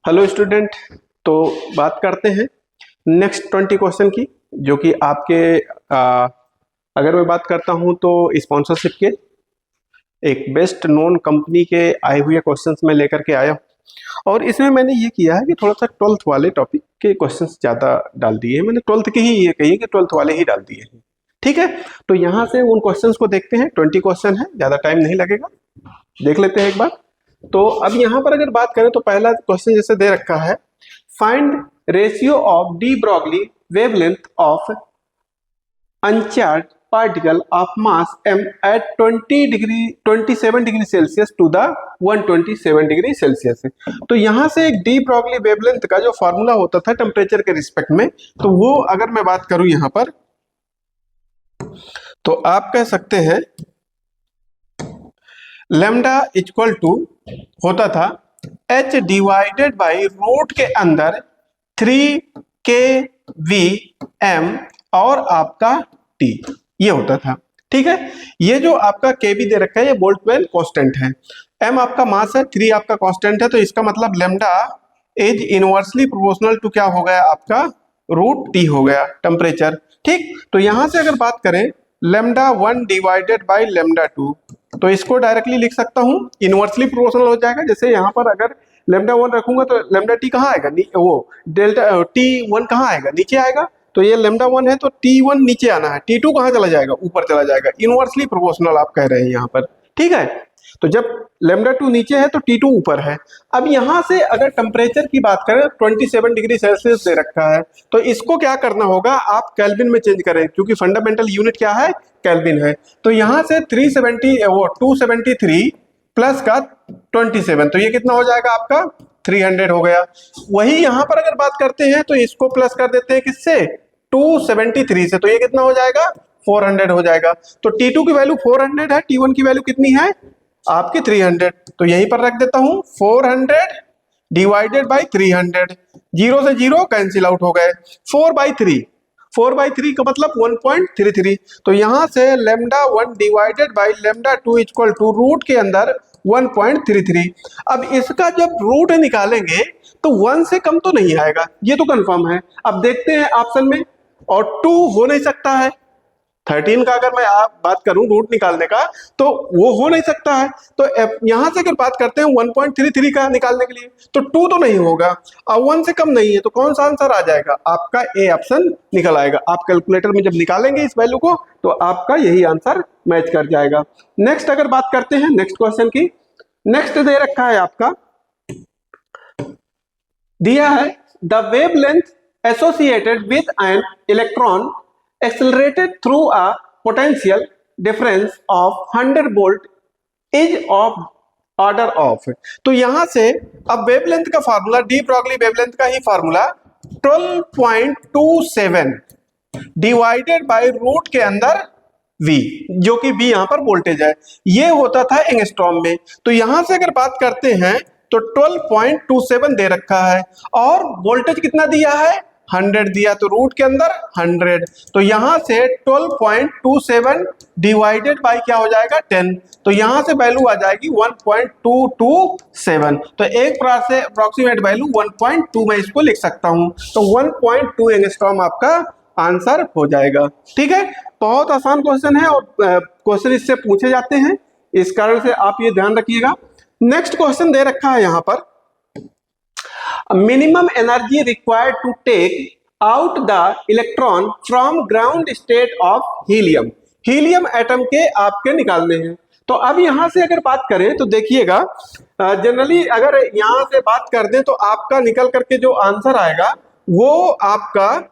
Hello student. तो बात करते हैं नेक्स्ट 20 क्वेश्चन की, जो कि आपके अगर मैं बात करता हूं तो स्पॉन्सरशिप के एक बेस्ट नोन कंपनी के आए हुए क्वेश्चंस में लेकर के आया हूं। और इसमें मैंने ये किया है कि थोड़ा सा 12th वाले टॉपिक के क्वेश्चंस ज़्यादा डाल दिए हैं। मैंने 12th के ही ये कहिए कि 12th वाले ही डाल दिए हैं। ठीक है, तो यहाँ से उन क्वेश्चंस को देखते हैं। 20 क्वेश्चन है, ज़्यादा टाइम नहीं लगेगा, देख लेते हैं एक बार। तो अब यहाँ पर अगर बात करें तो पहला क्वेश्चन जैसे दे रखा है, find ratio of de Broglie wavelength of uncharged particle of mass m at 27 degree Celsius to the 127 degree Celsius. तो यहाँ से एक डी ब्रॉगली वेवलेंथ का जो फॉर्मूला होता था टेम्परेचर के रिस्पेक्ट में, तो वो अगर मैं बात करूं यहाँ पर, तो आप कह सकते हैं लैम्डा इक्वल टू होता था h डिवाइडेड बाई रूट के अंदर 3 kVm और आपका t, ये होता था। ठीक है, ये जो आपका kV दे रखा है ये बोल्ट्जमैन कांस्टेंट है, m आपका मास है, 3 आपका कांस्टेंट है, तो इसका मतलब lambda is inversely proportional to क्या हो गया आपका रूट t हो गया टेम्परेचर। ठीक, तो यहां से अगर बात करें लैम्डा 1 डिवाइडेड बाई लैम्डा 2, तो इसको डायरेक्टली लिख सकता हूं, इनवर्सली प्रोपोर्शनल हो जाएगा। जैसे यहाँ पर अगर लैम्डा 1 रखूंगा तो लैम्डा टी कहाँ आएगा, वो डेल्टा T1 कहाँ आएगा, नीचे आएगा। तो ये लैम्डा 1 है तो T1 नीचे आना है, T2 कहाँ चला जाएगा, ऊपर चला जाएगा। इनवर्सली प्रोपोर्शनल आप कह रहे हैं यहाँ पर। ठीक है, तो जब लैम्डा 2 नीचे है तो T2 ऊपर है। अब यहाँ से अगर टेम्परेचर की बात करें 27 डिग्री सेल्सियस दे रखा है, तो इसको क्या करना होगा, आप केल्विन में चेंज करें, क्योंकि फंडामेंटल यूनिट क्या है, केल्विन है। तो यहाँ से 273 प्लस का 27, तो ये कितना हो जाएगा आपका 300 हो गया। वही यहाँ पर अगर बात करते हैं तो इसको प्लस कर देते हैं किससे, 273 से, तो ये कितना हो जाएगा 400 हो जाएगा। तो T2 की वैल्यू 400 है, T1 की वैल्यू कितनी है आपकी 300, तो यहीं पर रख देता हूं 400 डिवाइडेड बाई 300, 0 से 0 कैंसिल आउट हो गए, 4/3 का मतलब 1.33। तो यहां से lambda 1 divided by lambda 2 equal to root के अंदर 1.33। अब इसका जब रूट निकालेंगे तो 1 से कम तो नहीं आएगा, ये तो कंफर्म है। अब देखते हैं ऑप्शन में, और 2 हो नहीं सकता है। 13 का अगर मैं आप बात करूं रूट निकालने का तो वो हो नहीं सकता है। तो यहां से अगर बात करते हैं 1.33 का निकालने के लिए, तो 2 तो नहीं होगा, और 1 से कम नहीं है, तो कौन सा आंसर आ जाएगा आपका, ए ऑप्शन निकल आएगा। आप कैलकुलेटर में जब निकालेंगे इस वैल्यू को तो आपका यही आंसर मैच कर जाएगा। नेक्स्ट अगर बात करते हैं नेक्स्ट क्वेश्चन की, नेक्स्ट दे रखा है आपका, दिया है the wavelength associated with an electron accelerated through a potential difference of 100 volt is of order of। तो यहां से अब वेवलेंथ का फार्मूला, डी ब्रॉगली वेवलेंथ का ही फार्मूला 12.27 डिवाइडेड बाय रूट के अंदर V, जो कि V यहां पर वोल्टेज है, ये होता था एंगस्ट्रॉम में। तो यहां से अगर बात करते हैं तो 12.27 दे रखा है और वोल्टेज कितना दिया है 100 दिया, तो रूट के अंदर 100, तो यहां से 12.27 डिवाइडेड बाय क्या हो जाएगा 10, तो यहां से वैल्यू आ जाएगी 1.227। तो एक प्रकार से अप्रोक्सीमेट वैल्यू 1.2 मैं इसको लिख सकता हूं, तो 1.2 एंगस्ट्रॉम आपका आंसर हो जाएगा। ठीक है, बहुत आसान क्वेश्चन है और क्वेश्चन इससे पूछे जाते हैं, इस कारण से आप ये ध्यान रखिएगा। नेक्स्ट क्वेश्चन दे रखा है यहां पर, minimum energy required to take out the electron from ground state of helium, helium atom के आपके निकालने हैं। तो अब यहां से अगर बात करें तो देखिएगा, जनरली अगर यहां से बात कर दें तो आपका निकल करके जो आंसर आएगा वो आपका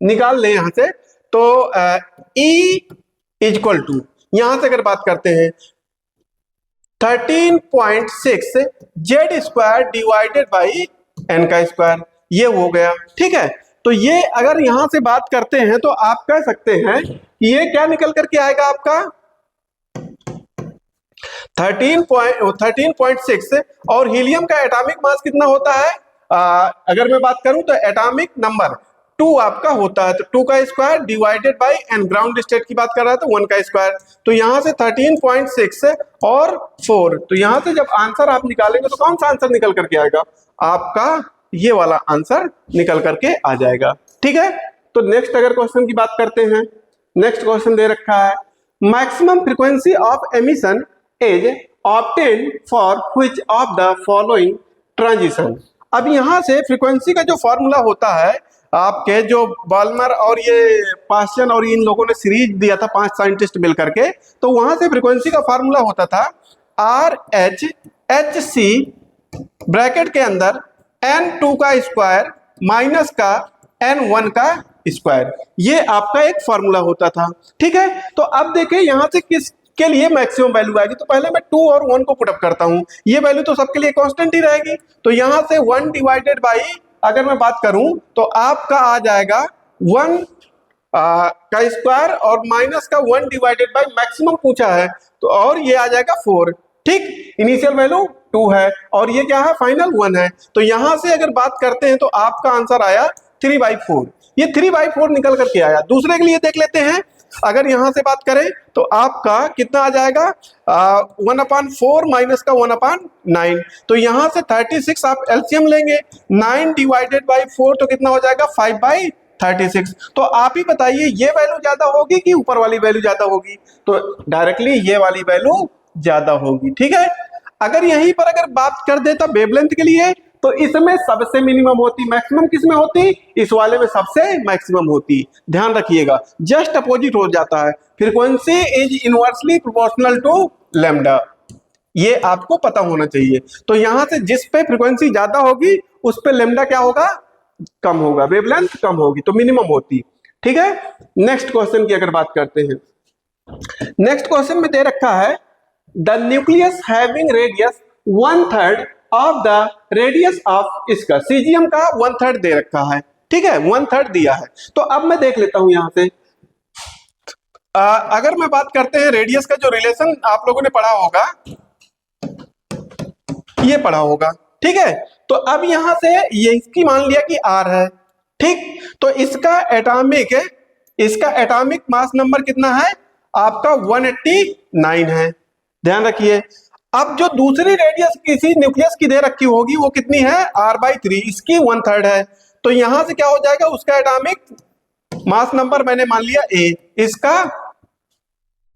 निकाल लें यहां से, तो E इक्वल टू, यहां से अगर बात करते हैं 13.6 Z square divided by n का स्क्वायर, ये हो गया। ठीक है, तो ये अगर यहां से बात करते हैं तो आप कह सकते हैं कि ये क्या निकल करके आएगा आपका 13.6, और हीलियम का एटॉमिक मास कितना होता है, अगर मैं बात करूं तो एटॉमिक नंबर 2 आपका होता है, तो 2 का square divided by n, ground state की बात कर रहा है तो 1 का स्क्वायर, तो यहां से 13.6 और 4, तो यहां से जब आंसर आप निकालेंगे तो कौन सा आंसर निकल करके आएगा, आपका ये वाला आंसर निकल करके आ जाएगा। ठीक है, तो नेक्स्ट अगर क्वेश्चन की बात करते हैं, नेक्स्ट क्वेश्चन दे रखा है maximum frequency of emission is obtain for which of the following transition. अब यहां से फ्रीक्वेंसी का जो फॉर्मूला होता है, आपके जो बाल्मर और ये पास्चन और इन लोगों ने सीरीज दिया था 5 साइंटिस्ट मिल करके, तो वहां से फ्रीक्वेंसी का फॉर्मूला होता था RH ब्रैकेट के अंदर n2 का स्क्वायर माइनस का n1 का स्क्वायर, ये आपका एक फॉर्मूला होता था। ठीक है, तो अब देखिए यहां से किस के लिए मैक्सिमम वैल्यू आएगी, तो पहले मैं 2 और 1 को पुट अप करता हूं, ये वैल्यू तो सबके लिए कांस्टेंट ही रहेगी, तो यहां से 1 डिवाइडेड बाई अगर मैं बात करूं तो आपका आ जाएगा 1 का स्क्वायर और माइनस का 1 डिवाइडेड बाई मैक्सिमम पूछा है, तो और ये आ जाएगा 4। ठीक, इनिशियल वैल्यू 2 है और ये क्या है, फाइनल 1 है, तो यहां से अगर बात करते हैं तो आपका आंसर आया 3/4, ये 3/4 निकल करके आया। दूसरे के लिए देख लेते हैं, अगर यहां से बात करें तो आपका कितना आ जाएगा 1/4 माइनस का 1/9, तो यहां से 36 आप एलसीएम लेंगे, 9 डिवाइडेड बाई 4 तो कितना हो जाएगा 5/36, तो आप ही बताइए ये वैल्यू ज्यादा होगी कि ऊपर वाली वैल्यू ज्यादा होगी, तो डायरेक्टली ये वाली वैल्यू ज्यादा होगी। ठीक है, अगर यहीं पर अगर बात कर देता वेवलेंथ के लिए तो इसमें सबसे मिनिमम होती, मैक्सिमम किसमें होती, इस वाले में सबसे मैक्सिमम होती। ध्यान रखिएगा, जस्ट अपोजिट हो जाता है, frequency is inversely proportional to lambda, ये आपको पता होना चाहिए। तो यहां से जिस पे फ्रीक्वेंसी ज्यादा होगी उस पे लैम्डा क्या होगा, कम होगा, वेवलेंथ कम होगी, तो मिनिमम होती। ठीक है, नेक्स्ट क्वेश्चन की अगर बात करते हैं, नेक्स्ट क्वेश्चन में दे रखा है the nucleus having radius 1/3 of the radius of इसका सीजियम का 1/3 दे रखा है। ठीक है, 1/3 दिया है, तो अब मैं देख लेता हूं यहां से अगर मैं बात करते हैं रेडियस का जो रिलेशन आप लोगों ने पढ़ा होगा, ये पढ़ा होगा। ठीक है, तो अब यहां से ये इसकी मान लिया कि r है। ठीक, तो इसका एटॉमिक मास नंबर कितना है, आपका 189 है। ध्यान रखिए, अब जो दूसरी रेडियस किसी न्यूक्लियस की दे रखी होगी वो कितनी है, r/3, इसकी 1/3 है, तो यहां से क्या हो जाएगा, उसका एटॉमिक मास नंबर मैंने मान लिया a, इसका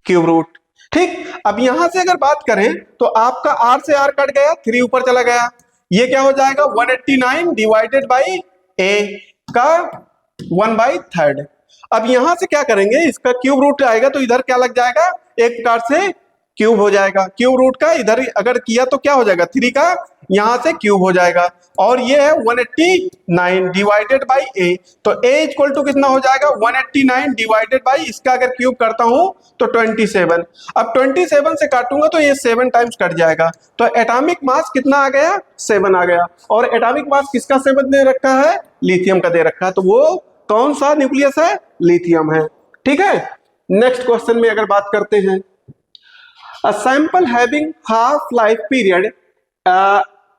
क्यूब रूट। ठीक, अब यहां से अगर बात करें तो आपका r से r कट गया, 3 ऊपर चला गया, ये क्या हो जाएगा 189 डिवाइडेड बाई a का 1/3। अब यहां से क्या करेंगे, इसका क्यूब रूट आएगा तो इधर क्या लग जाएगा, एक प्रकार से क्यूब हो जाएगा, क्यूब रूट का इधर अगर किया तो क्या हो जाएगा, 3 का यहां से क्यूब हो जाएगा, और ये है 189 डिवाइडेड बाई a, तो a इक्वल टू कितना हो जाएगा 189 डिवाइडेड बाई इसका अगर क्यूब करता हूं तो 27। अब 27 से काटूंगा तो ये 7 टाइम्स कट जाएगा, तो एटॉमिक मास कितना आ गया, 7 आ गया। और एटॉमिक मास किसका 7 दे रखा है, लिथियम का दे रखा है, तो वो कौन सा न्यूक्लियस है, लिथियम है। ठीक है, नेक्स्ट क्वेश्चन में अगर बात करते हैं, a sample having half life period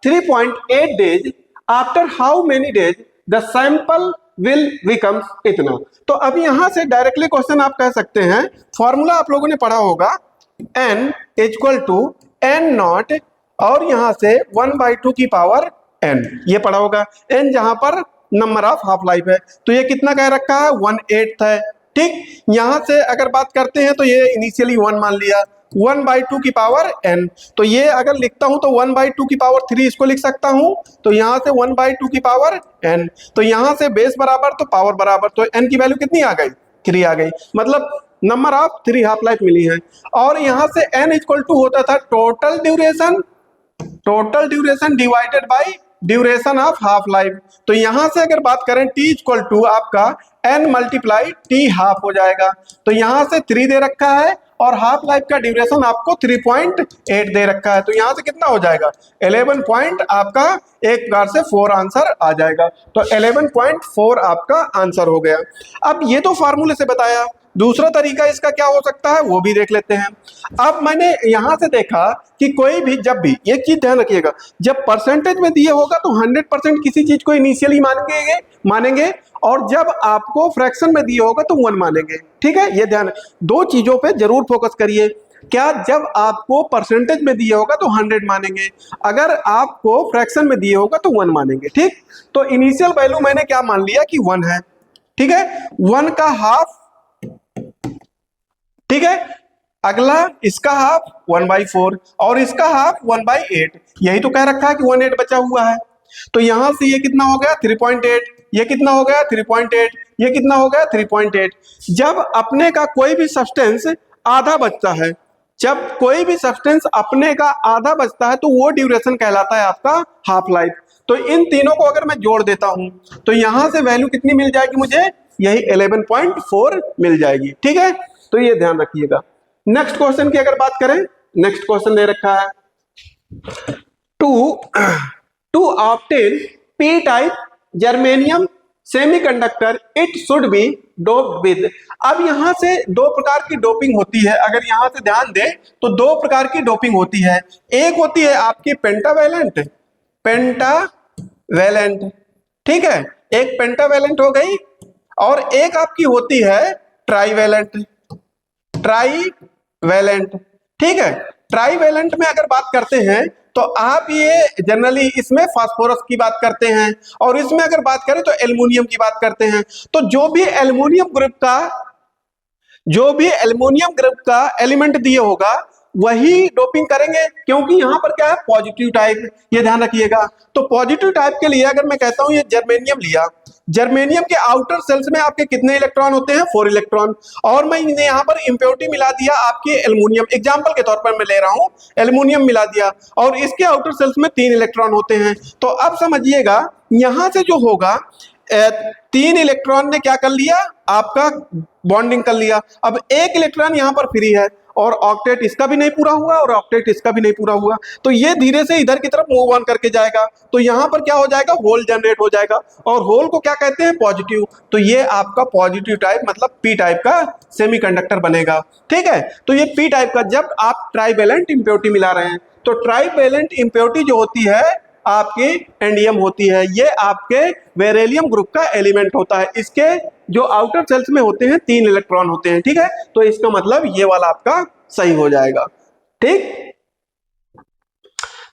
3.8 days, after how many days the sample will becomes इतना। तो अब यहां से डायरेक्टली क्वेश्चन आप कह सकते हैं, फॉर्मूला आप लोगों ने पढ़ा होगा n equal to n naught और यहां से 1/2 की पावर n, ये पढ़ा होगा। n जहां पर नंबर ऑफ हाफ लाइफ है, तो ये कितना कह रखा है 1/8 है। ठीक, यहां से अगर बात करते हैं तो ये इनिशियली 1 मान लिया, 1/2 की पावर n, तो ये अगर लिखता हूं तो 1/2 की पावर 3 इसको लिख सकता हूं, तो यहां से 1/2 की पावर n, तो यहां से बेस बराबर तो पावर बराबर, तो n की वैल्यू कितनी आ गई, 3 आ गई, मतलब नंबर ऑफ 3 हाफ लाइफ मिली है। और यहां से n इक्वल टू होता था total duration divided by duration of half life, तो यहां से अगर बात करें t इक्वल टू आपका n मल्टीप्लाई t हाफ हो जाएगा, तो यहां से 3 दे रखा है और हाफ लाइफ का ड्यूरेशन आपको 3.8 दे रखा है, तो यहां से कितना हो जाएगा 11 पॉइंट, आपका एक प्रकार से 4 आंसर आ जाएगा, तो 11.4 आपका आंसर हो गया। अब ये तो फार्मूले से बताया, दूसरा तरीका इसका क्या हो सकता है वो भी देख लेते हैं। अब मैंने यहां से देखा कि कोई भी जब भी एक चीज ध्यान रखिएगा, जब परसेंटेज में दिए होगा तो 100% किसी चीज को इनिशियली मानेंगे और जब आपको फ्रैक्शन में दिए होगा तो 1 मानेंगे। ठीक है, ये ध्यान, दो चीजों पे जरूर फोकस करिए। क्या जब आपको परसेंटेज में दिया होगा तो 100 मानेंगे, अगर आपको फ्रैक्शन में दिए होगा तो 1 मानेंगे। ठीक, तो इनिशियल वैल्यू मैंने क्या मान लिया कि 1 है। ठीक है, 1 का हाफ, ठीक है, अगला इसका हाफ 1/4 और इसका हाफ 1/8, यही तो कह रखा है कि 1/8 बचा हुआ है। तो यहां से ये कितना हो गया 3.8, ये कितना हो गया 3.8, ये कितना हो गया 3.8। जब अपने का कोई भी सब्सटेंस आधा बचता है, जब कोई भी सब्सटेंस अपने का आधा बचता है तो वो ड्यूरेशन कहलाता है आपका हाफ लाइफ। तो इन तीनों को अगर मैं जोड़ देता हूं तो यहां से वैल्यू कितनी मिल जाएगी मुझे, यही 11.4 मिल जाएगी। ठीक है, तो ये ध्यान रखिएगा। नेक्स्ट क्वेश्चन की अगर बात करें, नेक्स्ट क्वेश्चन दे रखा है to obtain P type germanium semiconductor it should be doped with. अब यहां से दो प्रकार की डोपिंग होती है, अगर यहां से ध्यान दें तो दो प्रकार की डोपिंग होती है। एक होती है आपकी पेंटावैलेंट, ठीक है, एक पेंटावैलेंट हो गई, और एक आपकी होती है ट्राईवैलेंट। ठीक है, ट्राईवैलेंट में अगर बात करते हैं तो आप ये जनरली इसमें फास्फोरस की बात करते हैं, और इसमें अगर बात करें तो एल्युमिनियम की बात करते हैं। तो जो भी एल्युमिनियम ग्रुप का एलिमेंट दिए होगा वही डोपिंग करेंगे, क्योंकि यहां पर क्या है पॉजिटिव टाइप, ये ध्यान रखिएगा। तो पॉजिटिव टाइप के लिए अगर मैं कहता हूं ये जर्मेनियम लिया, जर्मेनियम के आउटर सेल्स में आपके कितने इलेक्ट्रॉन होते हैं 4 इलेक्ट्रॉन, और मैं यहाँ पर इम्प्योरिटी मिला दिया आपके एल्युमिनियम, एग्जांपल के तौर पर मैं ले रहा हूं एल्युमिनियम मिला दिया, और इसके आउटर सेल्स में 3 इलेक्ट्रॉन होते हैं। तो अब समझिएगा यहां से जो होगा 3 इलेक्ट्रॉन ने क्या कर लिया आपका बॉन्डिंग कर लिया। अब एक इलेक्ट्रॉन यहां पर फ्री है और ऑक्टेट इसका भी नहीं पूरा हुआ और ऑक्टेट इसका भी नहीं पूरा हुआ, तो ये धीरे से इधर की तरफ मूव ऑन करके जाएगा। तो यहां पर क्या हो जाएगा होल जनरेट हो जाएगा, और होल को क्या कहते हैं पॉजिटिव। तो ये आपका पॉजिटिव टाइप मतलब पी टाइप का सेमीकंडक्टर बनेगा। ठीक है, तो ये पी टाइप का, जब आप ट्राईवैलेंट इम्प्योरिटी मिला रहे हैं तो ट्राईवैलेंट इम्प्योरिटी जो होती है आपकी एंडियम होती है, ये आपके बेरिलियम ग्रुप का एलिमेंट होता है। इसके जो आउटर सेल्स में होते हैं 3 इलेक्ट्रॉन होते हैं। ठीक है, तो इसका मतलब ये वाला आपका सही हो जाएगा। ठीक,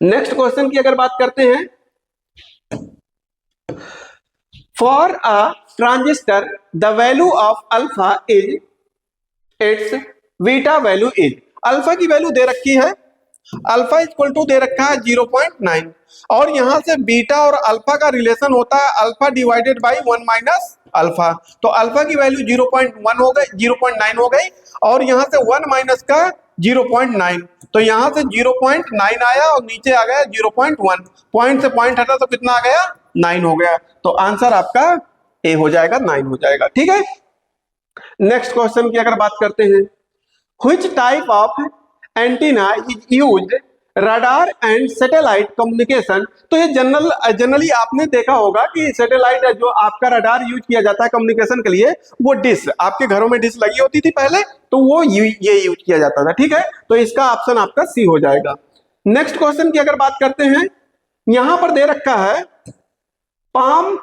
नेक्स्ट क्वेश्चन की अगर बात करते हैं, for a transistor the value of alpha is it's beta value is. Alpha की वैल्यू दे रखी है, अल्फा इक्वल टू दे रखा है 0.9, और यहां से बीटा और अल्फा का रिलेशन होता है alpha divided by 1 minus alpha. तो अल्फा की वैल्यू 0.1 हो गई, 0.9 हो गई, और यहां से 1 माइनस का 0.9, तो यहां से 0.9 आया और नीचे आ गया 0.1, पॉइंट से पॉइंट हटा तो कितना आ गया 9 हो गया। तो आंसर आपका ए हो जाएगा, 9 हो जाएगा। ठीक है, नेक्स्ट क्वेश्चन की अगर बात करते हैं, which type of antenna is used radar and satellite communication. तो ये जनरली आपने देखा होगा कि सैटेलाइट जो आपका रडार यूज किया जाता है कम्युनिकेशन के लिए, वो डिश, आपके घरों में डिश लगी होती थी पहले, तो वो ये यूज किया जाता था। ठीक है, तो इसका ऑप्शन आपका सी हो जाएगा। नेक्स्ट क्वेश्चन की अगर बात करते हैं, यहां पर दे रखा है पाम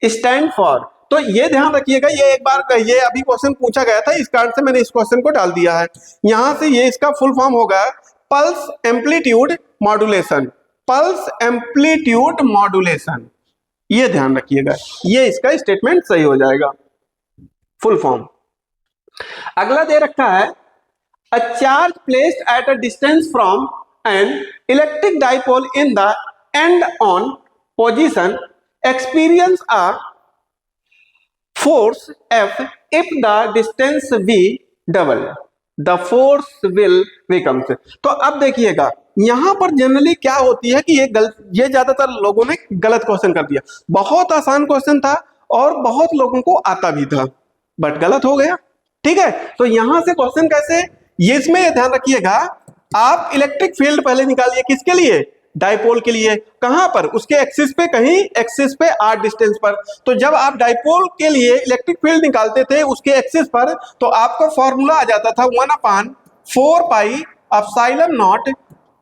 स्टैंड फॉर। तो ये ध्यान रखिएगा, ये एक बार ये अभी क्वेश्चन पूछा गया था, इस कारण से मैंने इस क्वेश्चन को डाल दिया है। यहां से ये इसका फुल फॉर्म होगा pulse amplitude modulation, pulse amplitude modulation, ये ध्यान रखिएगा, ये इसका स्टेटमेंट सही हो जाएगा, फुल फॉर्म। अगला दे रखा है a charge placed at a distance from an electric dipole in the end on position experience a force F if the distance V double the force will becomes। तो अब देखिएगा यहां पर जनरली क्या होती है कि ये ज्यादातर लोगों ने गलत क्वेश्चन कर दिया। बहुत आसान क्वेश्चन था और बहुत लोगों को आता भी था, बट गलत हो गया। ठीक है, तो यहां से क्वेश्चन कैसे, ये इसमें ध्यान रखिएगा, आप इलेक्ट्रिक फील्ड पहले निकालिए, किसके लिए, डाइपोल के लिए। कहां पर? उसके एक्सिस पे, कहीं एक्सिस पे r डिस्टेंस पर। तो जब आप डाइपोल के लिए इलेक्ट्रिक फील्ड निकालते थे उसके एक्सिस पर, तो आपका फॉर्मूला आ जाता था 1/4 pi epsilon not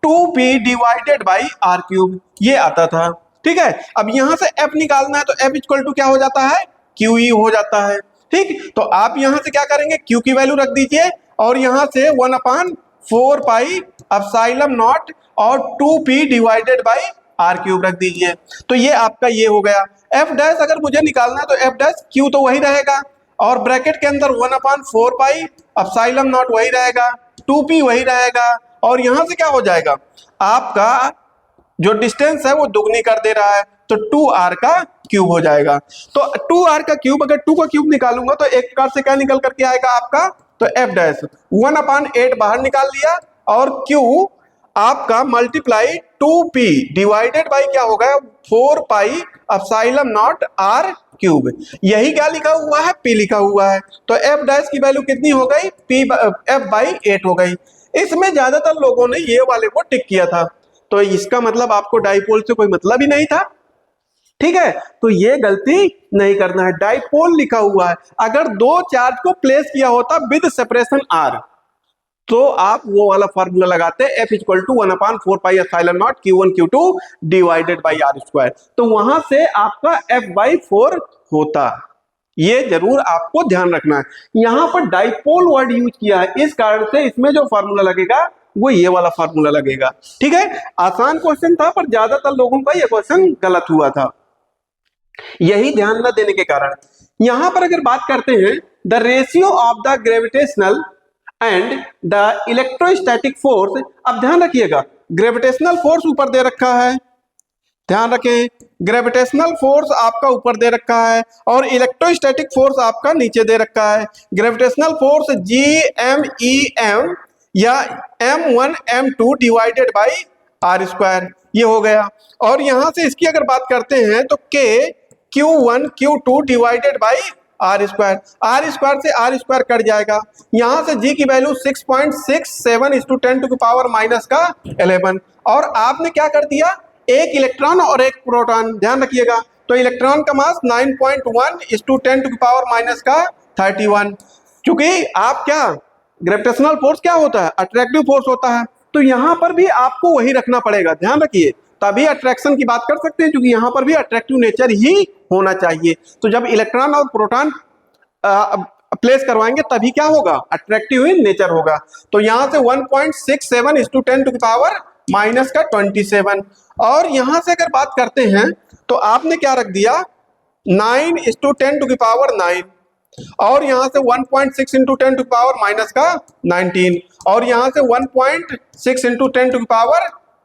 2p divided by r cube, ये आता था। ठीक है, अब यहां से f निकालना है तो f इक्वल टू क्या हो जाता है? QE हो जाता है। ठीक, तो आप यहां से क्या करेंगे? Q की वैल्यू रख दीजिए और यहां से 1/4 पाई एप्सिलॉन नॉट और 2p divided by r cube रख दीजिए। तो ये आपका ये हो गया। f डैश अगर मुझे निकालना है तो f डैश q तो वही रहेगा और ब्रैकेट के अंदर 1/4 पाई एप्सिलॉन नॉट वही रहेगा, 2p वही रहेगा और यहां से क्या हो जाएगा? आपका जो डिस्टेंस है वो दुगनी कर दे रहा है तो 2r का क्यूब हो जाएगा। तो 2r का क्यूब, अगर 2 का क्यूब निकालूंगा तो एक प्रकार से क्या निकल करके आएगा आपका? तो f डैश 1/8 बाहर निकाल लिया और q आपका मल्टीप्लाई 2p डिवाइडेड बाई क्या होगा? 4 पाई एप्सिलॉन नॉट r क्यूब। यही क्या लिखा हुआ है? p लिखा हुआ है। तो f डैश की वैल्यू कितनी हो गई? f/8 हो गई। इसमें ज्यादातर लोगों ने ये वाले को टिक किया था, तो इसका मतलब आपको डाइपोल से कोई मतलब ही नहीं था। ठीक है, तो ये गलती नहीं करना है। डाइपोल लिखा हुआ है, अगर दो चार्ज को प्लेस किया होता विद सेपरेशन r तो आप वो वाला फॉर्मूला लगाते f equal to 1/4 pi epsilon naught q1 q2 divided by r square, तो वहां से आपका f/4 होता। ये जरूर आपको ध्यान रखना है। यहां पर डाइपोल वर्ड यूज किया है, इस कारण से इसमें जो फॉर्मूला लगेगा वो ये वाला फॉर्मूला लगेगा। ठीक है, आसान क्वेश्चन था पर ज्यादातर लोगों का ये क्वेश्चन गलत हुआ था, यही ध्यान न देने के कारण। यहां पर अगर बात करते हैं the ratio of the gravitational and the electrostatic force, अब ध्यान रखिएगा ग्रेविटेशनल फोर्स ऊपर दे रखा है, ध्यान रखें ग्रेविटेशनल फोर्स आपका ऊपर दे रखा है और इलेक्ट्रोस्टैटिक फोर्स आपका नीचे दे रखा है। ग्रेविटेशनल फोर्स GMEM या M1 M2 divided by r square, ये हो गया। और यहां से इसकी अगर बात करते हैं तो K Q1 Q2 divided by r square, r square से r स्क्वायर कट जाएगा। यहां से g की वैल्यू 6.67 × 10⁻11 और आपने क्या कर दिया? एक इलेक्ट्रॉन और एक प्रोटॉन, ध्यान रखिएगा। तो इलेक्ट्रॉन का मास 9.1 × 10⁻31। क्योंकि आप क्या, ग्रेविटेशनल फोर्स क्या होता है? अट्रैक्टिव फोर्स होता है, तो यहां पर भी आपको वही रखना पड़ेगा, ध्यान रखिए, तभी अट्रैक्शन की बात कर सकते हैं, क्योंकि यहां पर भी अट्रैक्टिव नेचर ही होना चाहिए। तो जब इलेक्ट्रॉन और प्रोटॉन प्लेस करवाएंगे तभी क्या होगा? अट्रैक्टिव नेचर होगा। तो यहां से 1.67 × 10⁻27 और यहां से अगर बात करते हैं तो आपने क्या रख दिया? 9 × 10⁻9 और यहां से 1.6 × 10⁻19 और यहां से 1.6 ×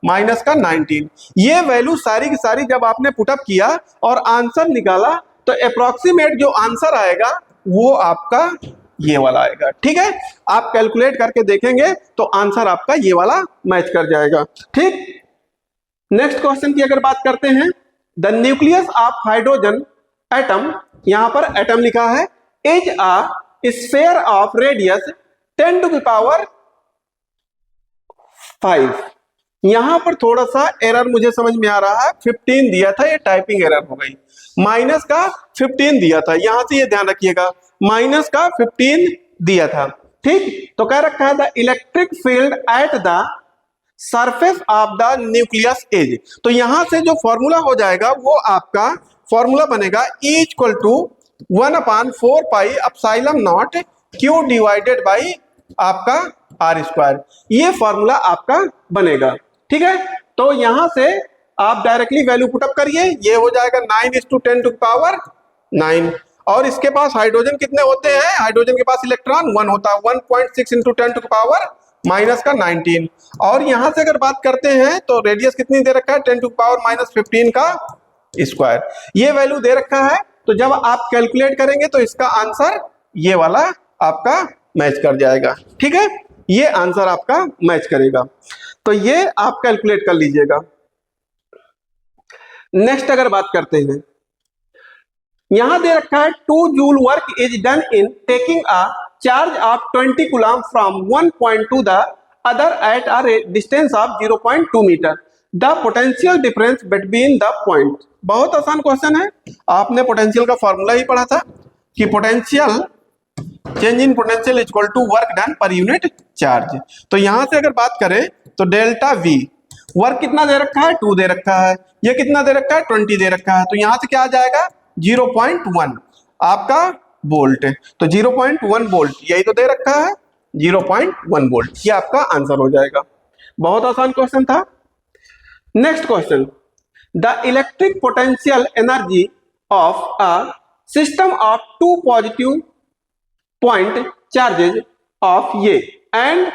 10⁻19। ये वैल्यू सारी की सारी जब आपने पुटअप किया और आंसर निकाला तो अप्रोक्सीमेट जो आंसर आएगा वो आपका ये वाला आएगा। ठीक है, आप कैलकुलेट करके देखेंगे तो आंसर आपका ये वाला मैच कर जाएगा। ठीक, नेक्स्ट क्वेश्चन की अगर बात करते हैं, the nucleus of hydrogen atom, यहां पर एटम लिखा है, is a sphere of radius 10⁵। यहां पर थोड़ा सा एरर मुझे समझ में आ रहा है, 15 दिया था, ये टाइपिंग एरर हो गई, माइनस का 15 दिया था, यहां से ये ध्यान रखिएगा, माइनस का 15 दिया था। ठीक, तो कह रखा है the electric field at the surface of the nucleus is, तो यहां से जो फॉर्मूला हो जाएगा वो आपका फॉर्मूला बनेगा E equal to 1/4 pi epsilon naught Q divided by आपका r स्क्वायर, ये फॉर्मूला आपका बनेगा। ठीक है, तो यहां से आप डायरेक्टली वैल्यू पुटअप करिए, ये हो जाएगा 9 × 10⁻9 और इसके पास हाइड्रोजन कितने होते हैं? हाइड्रोजन के पास इलेक्ट्रॉन 1 होता है, 1.6 × 10⁻19 और यहां से अगर बात करते हैं तो रेडियस कितनी दे रखा है? 10⁻15 का स्क्वायर, ये वैल्यू दे रखा है। तो जब आप कैलकुलेट करेंगे तो इसका आंसर ये वाला आपका मैच कर जाएगा। ठीक है, ये आंसर आपका मैच करेगा, तो ये आप कैलकुलेट कर लीजिएगा। नेक्स्ट अगर बात करते हैं, यहां दे रखा है 2 joule work is done in taking a charge of 20 coulomb from one point to the other at a distance of 0.2 metre. The potential difference between the point. बहुत आसान क्वेश्चन है, आपने पोटेंशियल का फॉर्मूला ही पढ़ा था कि potential change in potential equal to work done per unit charge. तो यहां से अगर बात करें तो डेल्टा वी, वर्क कितना दे रखा है 2 दे रखा है, ये कितना दे रखा है 20 दे रखा है, तो यहां से क्या आ जाएगा 0.1 आपका वोल्ट। तो 0.1 वोल्ट यही तो दे रखा है 0.1 वोल्ट, ये आपका आंसर हो जाएगा। बहुत आसान क्वेश्चन था। Next question, the electric potential energy of a system of 2 positive point charges of ये and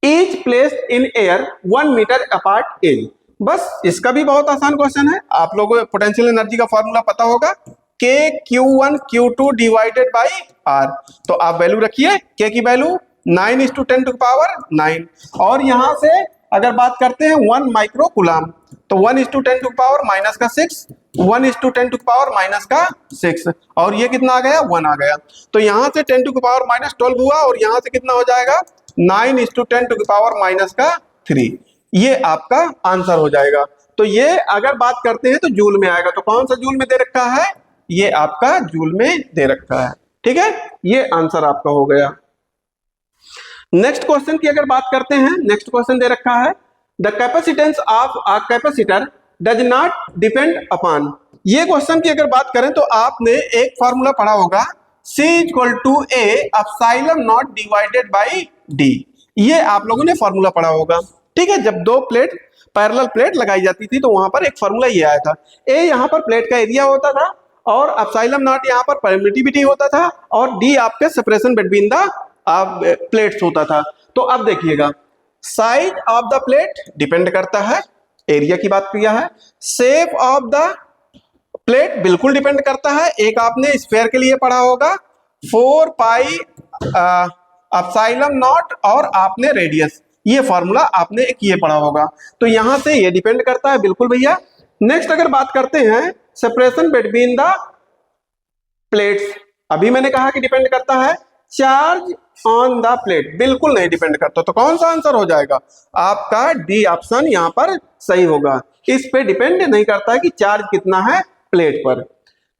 is placed in air 1 metre apart is. बस इसका भी बहुत आसान क्वेश्चन है, आप लोगों को पोटेंशियल एनर्जी का फॉर्मूला पता होगा, के Q1 Q2 divided by are. तो आप वैल्यू रखिए, के की वैल्यू 9:10⁹ और यहां से अगर बात करते हैं 1 माइक्रो कूलम, तो 1:10⁻⁻6, 1:10⁻⁻6 और ये कितना आ गया 1 आ गया। तो यहां से 10⁻12 हुआ और यहां से कितना हो जाएगा 9:10⁻⁻3, ये आपका आंसर हो जाएगा। तो ये अगर बात करते हैं तो जूल में आएगा, तो कौन सा जूल में दे रखा है, ये आपका जूल में दे रखा है। ठीक है, ये आंसर आपका हो गया। नेक्स्ट क्वेश्चन की अगर बात करते हैं, नेक्स्ट क्वेश्चन दे रखा है the capacitance of a capacitor does not depend upon. ये क्वेश्चन की अगर बात करें तो आपने एक फॉर्मूला पढ़ा होगा C = A epsilon not divided by D। ये आप लोगों ने फॉर्मूला पढ़ा होगा। ठीक है, जब दो प्लेट पैरेलल प्लेट लगाई जाती थी तो वहां पर एक फॉर्मूला ये आया था, A यहाँ पर प्लेट का एरिया होता था और एप्सिलॉन नॉट यहाँ पर परमिटिविटी होता था और D आपके सेपरेशन बिटवीन द प्लेट्स होता था। तो अब देखिएगा, size of the plate depend करता है, एरिया की बात किया है, शेप ऑफ द प्लेट बिल्कुल डिपेंड करता है, एक आपने स्फीयर के लिए पढ़ा होगा 4 पाई एप्सिलॉन नॉट और आपने रेडियस, ये फॉर्मूला आपने एक ये पढ़ा होगा। तो यहां से ये डिपेंड करता है बिल्कुल भैया। नेक्स्ट अगर बात करते हैं सेपरेशन बिटवीन द प्लेट्स, अभी मैंने कहा कि डिपेंड करता है, चार्ज ऑन द प्लेट बिल्कुल नहीं डिपेंड करता। तो कौन सा आंसर हो जाएगा आपका डी ऑप्शन यहां पर सही होगा, इस पे डिपेंड नहीं करता है कि चार्ज कितना है प्लेट पर।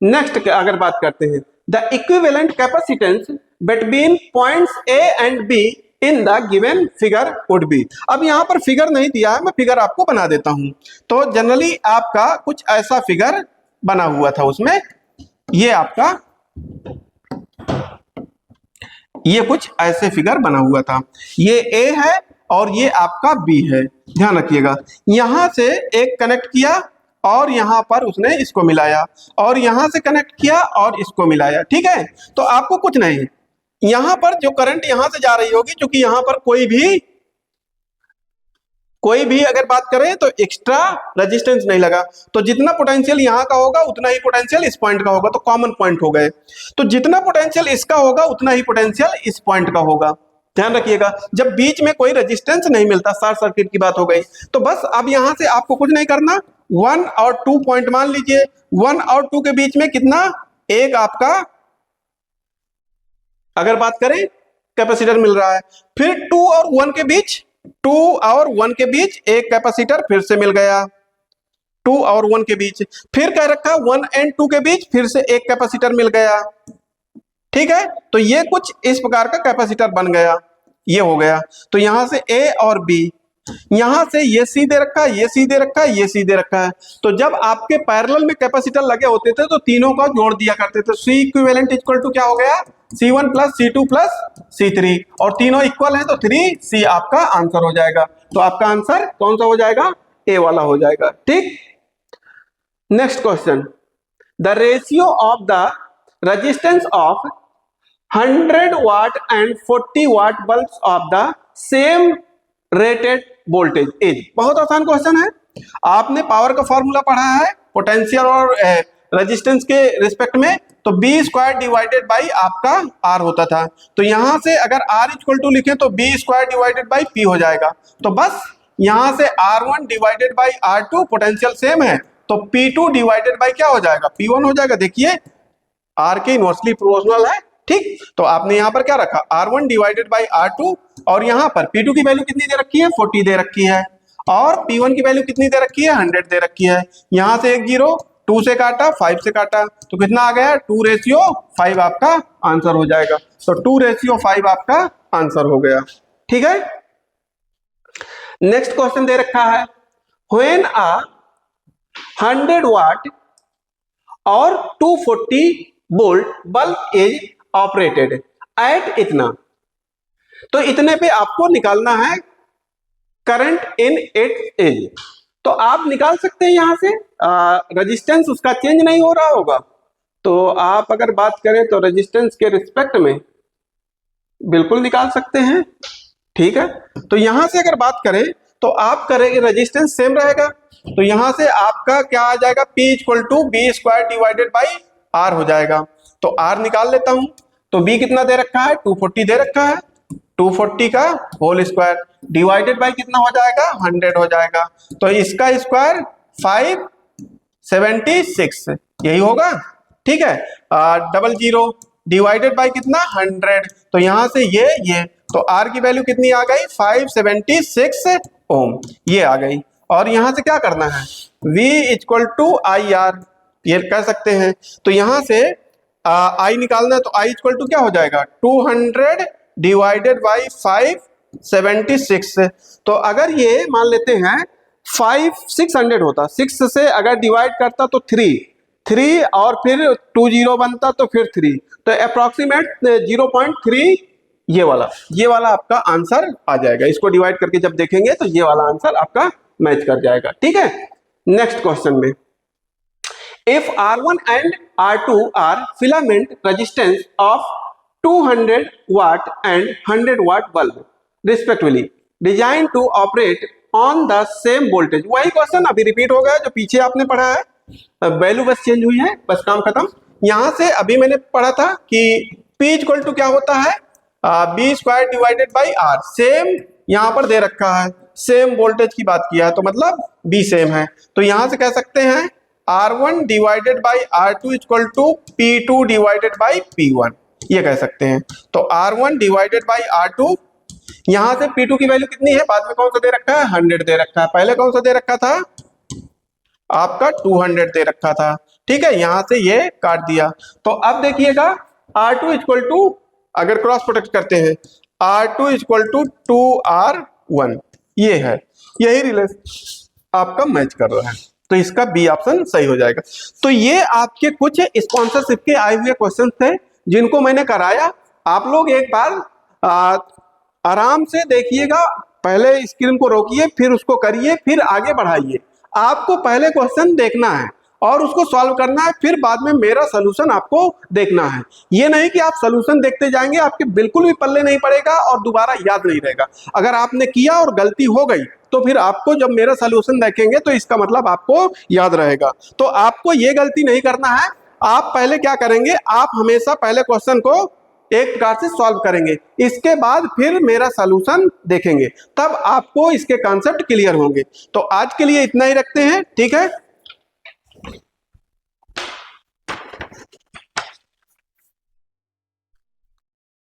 नेक्स्ट अगर बात करते हैं the equivalent capacitance between points A and be in the given figure would be. अब यहां पर फिगर नहीं दिया है, मैं फिगर आपको बना देता हूं। तो जनरली आपका कुछ ऐसा फिगर बना हुआ था, उसमें ये आपका ये कुछ ऐसे फिगर बना हुआ था, ये A है और ये आपका B है। ध्यान रखिएगा, यहां से एक कनेक्ट किया और यहां पर उसने इसको मिलाया और यहां से कनेक्ट किया और इसको मिलाया। ठीक है, तो आपको कुछ नहीं, यहां पर जो करंट यहां से जा रही होगी, क्योंकि यहां पर कोई भी अगर बात करें तो एक्स्ट्रा रेजिस्टेंस नहीं लगा, तो जितना पोटेंशियल यहां का होगा उतना ही पोटेंशियल इस पॉइंट का होगा, तो कॉमन पॉइंट हो गए। तो जितना पोटेंशियल इसका होगा उतना ही पोटेंशियल इस पॉइंट का होगा। ध्यान रखिएगा, जब बीच में कोई रेजिस्टेंस नहीं मिलता, शॉर्ट सर्किट की बात हो गई। तो बस अब यहां से आपको कुछ नहीं करना, 1 और 2 पॉइंट मान लीजिए, 1 और 2 के बीच में कितना, एक आपका अगर बात करें कैपेसिटर मिल रहा है, फिर 2 और 1 के बीच, 2 और 1 के बीच एक कैपेसिटर फिर से मिल गया, 2 और 1 के बीच, फिर कह रखा 1 एंड 2 के बीच फिर से एक कैपेसिटर मिल गया। ठीक है, तो ये कुछ इस प्रकार का कैपेसिटर बन गया, ये हो गया। तो यहां से A और B, यहां से ये C दे रखा है, ये C दे रखा है, ये C दे रखा है। तो जब आपके पैरेलल में कैपेसिटर लगे होते थे तो तीनों का जोड़ दिया करते थे, C इक्विवेलेंट इक्वल टू क्या हो गया, C1 plus C2 plus C3, और तीनों इक्वल है तो 3C आपका आंसर हो जाएगा। तो आपका आंसर कौन सा हो जाएगा, A वाला हो जाएगा। ठीक, next question, the ratio of the resistance of 100 watt and 40 watt bulbs of the same rated voltage is. बहुत आसान क्वेश्चन है, आपने पावर का फॉर्मूला पढ़ा है पोटेंशियल और रेजिस्टेंस के रिस्पेक्ट में, तो B² डिवाइडेड बाई आपका R होता था। तो यहां से अगर R इक्वल टू लिखें तो B² डिवाइडेड बाई P हो जाएगा। तो बस यहां से R1 divided by R2 potential same है, तो P2 डिवाइडेड बाई क्या हो जाएगा, P1 हो जाएगा। देखिए R के इनवर्सली प्रोपोर्शनल है। ठीक, तो आपने यहां पर क्या रखा, R1 डिवाइडेड बाई R2 और यहां पर P2 की वैल्यू कितनी दे रखी है, 40 दे रखी है, और P1 की वैल्यू कितनी दे रखी है, 100 दे रखी है। यहां से एक जीरो 2 से काटा, 5 से काटा, तो कितना आ गया, 2:5 आपका आंसर हो जाएगा। तो 2:5 आपका आंसर हो गया। ठीक है, नेक्स्ट क्वेश्चन दे रखा है, व्हेन अ 100 वाट और 240 volt bulb is operated at इतना, तो इतने पे आपको निकालना है करंट इन इट्स एज। तो आप निकाल सकते हैं यहां से, रेजिस्टेंस उसका चेंज नहीं हो रहा होगा, तो आप अगर बात करें तो रेजिस्टेंस के रिस्पेक्ट में बिल्कुल निकाल सकते हैं। ठीक है, तो यहां से अगर बात करें तो आप करेंगे रेजिस्टेंस सेम रहेगा, तो यहां से आपका क्या आ जाएगा, P = B² divided by R हो जाएगा। तो R निकाल लेता हूं, तो B कितना दे रखा है, 240 दे रखा है, 240 का होल स्क्वायर डिवाइडेड बाई कितना हो जाएगा, 100 हो जाएगा। तो इसका स्क्वायर 576 यही होगा। ठीक है, 00 डिवाइडेड बाई कितना, 100, तो यहां से ये तो R की वैल्यू कितनी आ गई, 576 ओम, ये आ गई। और यहां से क्या करना है, V = IR, ये कह सकते हैं। तो यहां से I निकालना है, तो I = क्या हो जाएगा, 200 डिवाइडेड बाई 576। तो अगर ये मान लेते हैं 600 होता, 6 से अगर डिवाइड करता तो 3 और फिर 20 बनता तो फिर 3, तो अप्रोक्सीमेट 0.3 ये वाला आपका आंसर आ जाएगा। इसको डिवाइड करके जब देखेंगे तो ये वाला आंसर आपका मैच कर जाएगा। ठीक है, नेक्स्ट क्वेश्चन में, if R1 and R2 are filament resistance of 200 watt and 100 watt bulb respectively design to operate on the same voltage. वही क्वेश्चन अभी रिपीट हो गया जो पीछे आपने पढ़ा है, वैल्यू बस चेंज हुई है, बस काम खत्म। यहां से अभी मैंने पढ़ा था कि P = क्या होता है, B² divided by R, same यहां पर दे रखा है, सेम वोल्टेज की बात किया है, तो मतलब B सेम है। तो यहां से कह सकते हैं R1 divided by R2 = P2 divided by P1, ये कह सकते हैं। तो R1 डिवाइडेड बाई R2, यहां से P2 की वैल्यू कितनी है, बाद में कौन सा दे रखा है, 100 दे रखा है, पहले कौन सा दे रखा था, आपका 200 दे रखा था। ठीक है, यहां से ये काट दिया। तो अब देखिएगा R2 = अगर क्रॉस प्रोडक्ट करते हैं, R2 = 2R1, ये है, यही रिलेशन आपका मैच कर रहा है, तो इसका बी ऑप्शन सही हो जाएगा। तो ये आपके कुछ स्पॉन्सरशिप के आए हुए क्वेश्चन थे जिनको मैंने कराया। आप लोग एक बार आराम से देखिएगा, पहले स्क्रीन को रोकिए, फिर उसको करिए, फिर आगे बढ़ाइए। आपको पहले क्वेश्चन देखना है और उसको सॉल्व करना है, फिर बाद में मेरा सलूशन आपको देखना है। ये नहीं कि आप सलूशन देखते जाएंगे, आपके बिल्कुल भी पल्ले नहीं पड़ेगा और दोबारा याद नहीं रहेगा। अगर आपने किया और गलती हो गई तो फिर आपको जब मेरा सलूशन देखेंगे तो इसका मतलब आपको याद रहेगा। तो आपको ये गलती नहीं करना है। आप पहले क्या करेंगे, आप हमेशा पहले क्वेश्चन को एक प्रकार से सॉल्व करेंगे, इसके बाद फिर मेरा सलूशन देखेंगे, तब आपको इसके कॉन्सेप्ट क्लियर होंगे। तो आज के लिए इतना ही रखते हैं, ठीक है।